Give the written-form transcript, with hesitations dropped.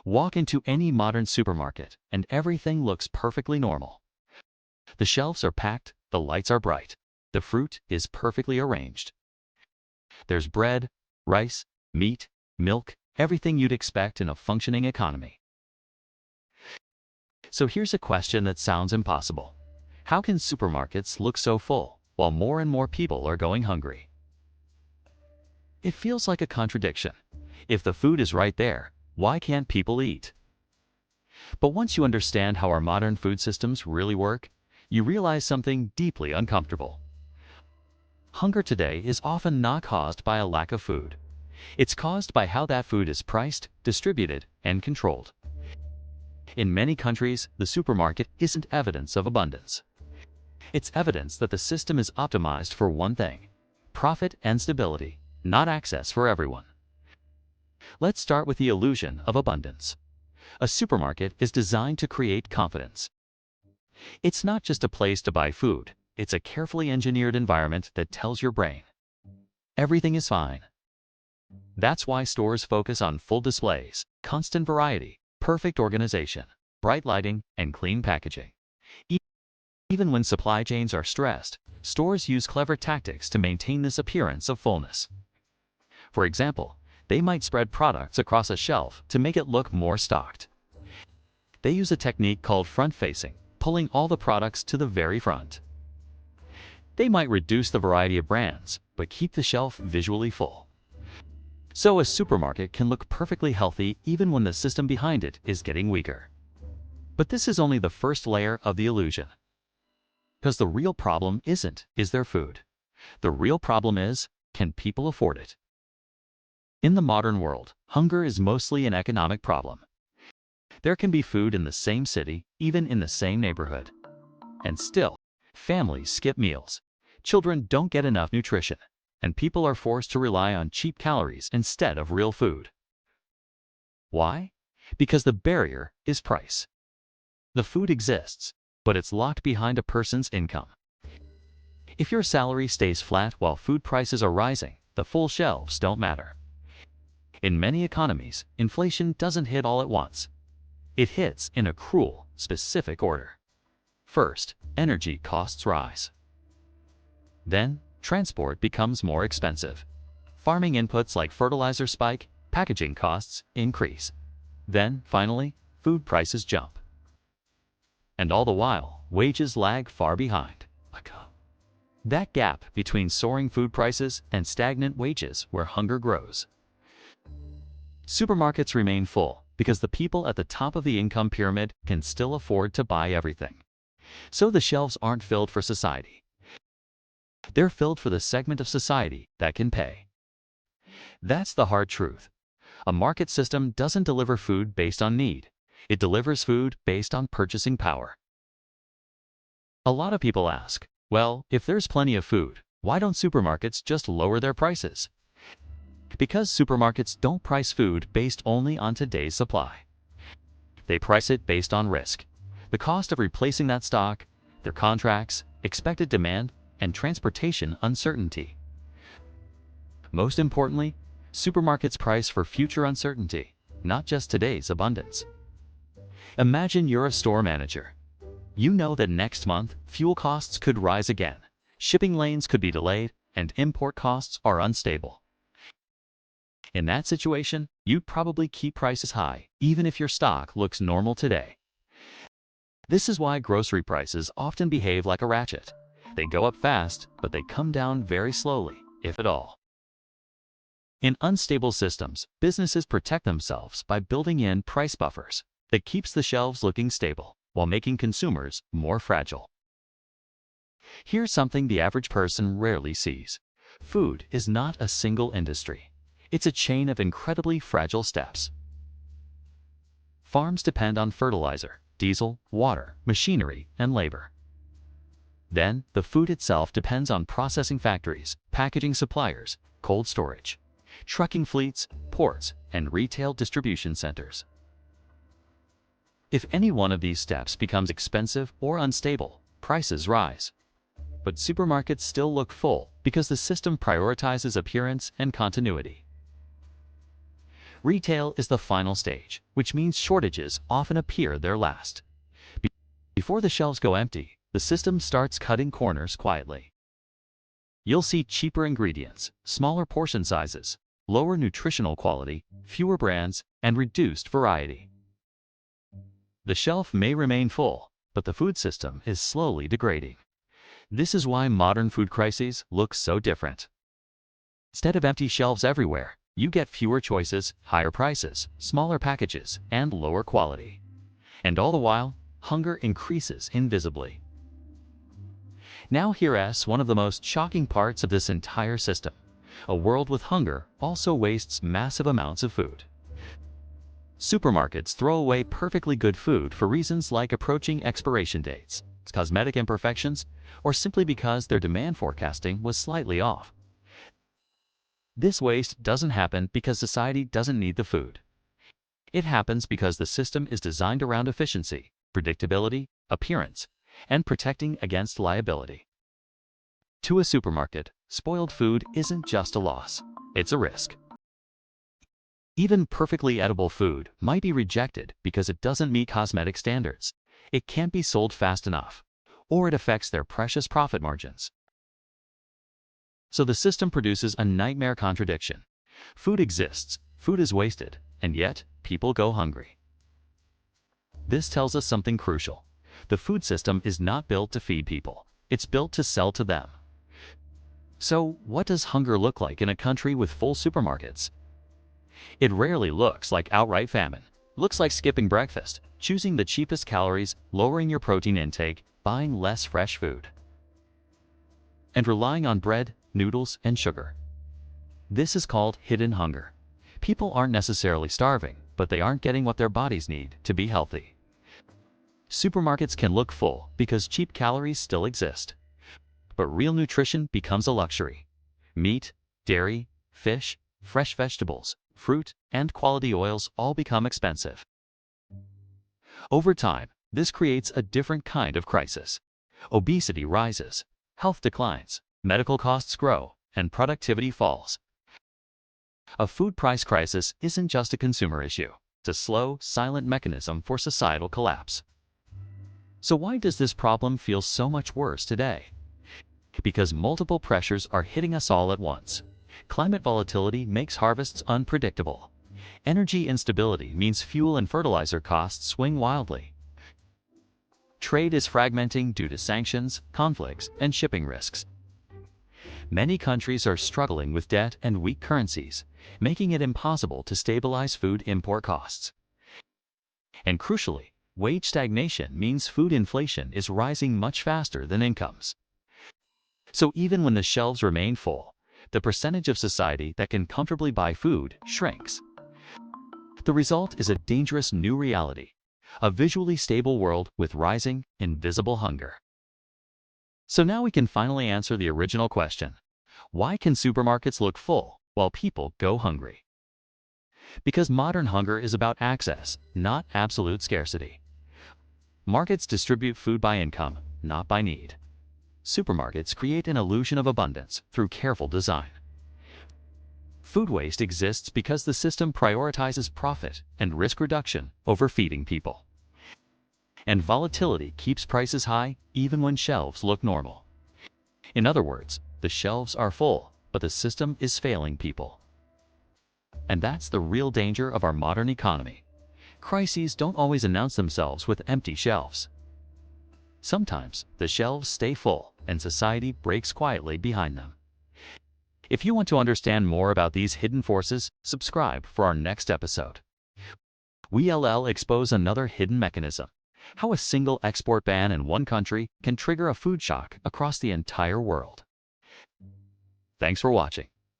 Walk into any modern supermarket and everything looks perfectly normal. The shelves are packed, the lights are bright, the fruit is perfectly arranged. There's bread, rice, meat, milk, everything you'd expect in a functioning economy. So here's a question that sounds impossible. How can supermarkets look so full while more and more people are going hungry? It feels like a contradiction. If the food is right there, why can't people eat? But once you understand how our modern food systems really work, you realize something deeply uncomfortable. Hunger today is often not caused by a lack of food. It's caused by how that food is priced, distributed, and controlled. In many countries, the supermarket isn't evidence of abundance. It's evidence that the system is optimized for one thing: profit and stability, not access for everyone. Let's start with the illusion of abundance. A supermarket is designed to create confidence. It's not just a place to buy food, it's a carefully engineered environment that tells your brain everything is fine. That's why stores focus on full displays, constant variety, perfect organization, bright lighting, and clean packaging. Even when supply chains are stressed, stores use clever tactics to maintain this appearance of fullness. For example, they might spread products across a shelf to make it look more stocked. They use a technique called front-facing, pulling all the products to the very front. They might reduce the variety of brands, but keep the shelf visually full. So a supermarket can look perfectly healthy even when the system behind it is getting weaker. But this is only the first layer of the illusion. Because the real problem isn't, is there food? The real problem is, can people afford it? In the modern world, hunger is mostly an economic problem. There can be food in the same city, even in the same neighborhood. And still, families skip meals. Children don't get enough nutrition, and people are forced to rely on cheap calories instead of real food. Why? Because the barrier is price. The food exists, but it's locked behind a person's income. If your salary stays flat while food prices are rising, the full shelves don't matter. In many economies, inflation doesn't hit all at once. It hits in a cruel, specific order. First, energy costs rise. Then, transport becomes more expensive. Farming inputs like fertilizer spike, packaging costs increase. Then, finally, food prices jump. And all the while, wages lag far behind. That gap between soaring food prices and stagnant wages where hunger grows. Supermarkets remain full because the people at the top of the income pyramid can still afford to buy everything. So the shelves aren't filled for society. They're filled for the segment of society that can pay. That's the hard truth. A market system doesn't deliver food based on need. It delivers food based on purchasing power. A lot of people ask, well, if there's plenty of food, why don't supermarkets just lower their prices? Because supermarkets don't price food based only on today's supply. They price it based on risk. The cost of replacing that stock, their contracts, expected demand, and transportation uncertainty. Most importantly, supermarkets price for future uncertainty, not just today's abundance. Imagine you're a store manager. You know that next month, fuel costs could rise again, shipping lanes could be delayed, and import costs are unstable. In that situation, you'd probably keep prices high, even if your stock looks normal today. This is why grocery prices often behave like a ratchet. They go up fast, but they come down very slowly, if at all. In unstable systems, businesses protect themselves by building in price buffers that keeps the shelves looking stable while making consumers more fragile. Here's something the average person rarely sees. Food is not a single industry. It's a chain of incredibly fragile steps. Farms depend on fertilizer, diesel, water, machinery, and labor. Then, the food itself depends on processing factories, packaging suppliers, cold storage, trucking fleets, ports, and retail distribution centers. If any one of these steps becomes expensive or unstable, prices rise. But supermarkets still look full because the system prioritizes appearance and continuity. Retail is the final stage, which means shortages often appear there last. Before the shelves go empty, the system starts cutting corners quietly. You'll see cheaper ingredients, smaller portion sizes, lower nutritional quality, fewer brands, and reduced variety. The shelf may remain full, but the food system is slowly degrading. This is why modern food crises look so different. Instead of empty shelves everywhere, you get fewer choices, higher prices, smaller packages, and lower quality. And all the while, hunger increases invisibly. Now here's one of the most shocking parts of this entire system. A world with hunger also wastes massive amounts of food. Supermarkets throw away perfectly good food for reasons like approaching expiration dates, cosmetic imperfections, or simply because their demand forecasting was slightly off. This waste doesn't happen because society doesn't need the food. It happens because the system is designed around efficiency, predictability, appearance, and protecting against liability. To a supermarket, spoiled food isn't just a loss, it's a risk. Even perfectly edible food might be rejected because it doesn't meet cosmetic standards, it can't be sold fast enough, or it affects their precious profit margins. So the system produces a nightmare contradiction. Food exists, food is wasted, and yet people go hungry. This tells us something crucial. The food system is not built to feed people, it's built to sell to them. So what does hunger look like in a country with full supermarkets? It rarely looks like outright famine. It looks like skipping breakfast, choosing the cheapest calories, lowering your protein intake, buying less fresh food, and relying on bread, noodles, and sugar. This is called hidden hunger. People aren't necessarily starving, but they aren't getting what their bodies need to be healthy. Supermarkets can look full because cheap calories still exist, but real nutrition becomes a luxury. Meat, dairy, fish, fresh vegetables, fruit, and quality oils all become expensive. Over time, this creates a different kind of crisis. Obesity rises, health declines, medical costs grow, and productivity falls. A food price crisis isn't just a consumer issue, it's a slow, silent mechanism for societal collapse. So why does this problem feel so much worse today? Because multiple pressures are hitting us all at once. Climate volatility makes harvests unpredictable. Energy instability means fuel and fertilizer costs swing wildly. Trade is fragmenting due to sanctions, conflicts, and shipping risks. Many countries are struggling with debt and weak currencies, making it impossible to stabilize food import costs. And crucially, wage stagnation means food inflation is rising much faster than incomes. So even when the shelves remain full, the percentage of society that can comfortably buy food shrinks. The result is a dangerous new reality, a visually stable world with rising, invisible hunger. So now we can finally answer the original question. Why can supermarkets look full while people go hungry? Because modern hunger is about access, not absolute scarcity. Markets distribute food by income, not by need. Supermarkets create an illusion of abundance through careful design. Food waste exists because the system prioritizes profit and risk reduction over feeding people. And volatility keeps prices high even when shelves look normal. In other words, the shelves are full, but the system is failing people. And that's the real danger of our modern economy. Crises don't always announce themselves with empty shelves. Sometimes the shelves stay full and society breaks quietly behind them. If you want to understand more about these hidden forces, subscribe for our next episode. We'll expose another hidden mechanism, how a single export ban in one country can trigger a food shock across the entire world. Thanks for watching.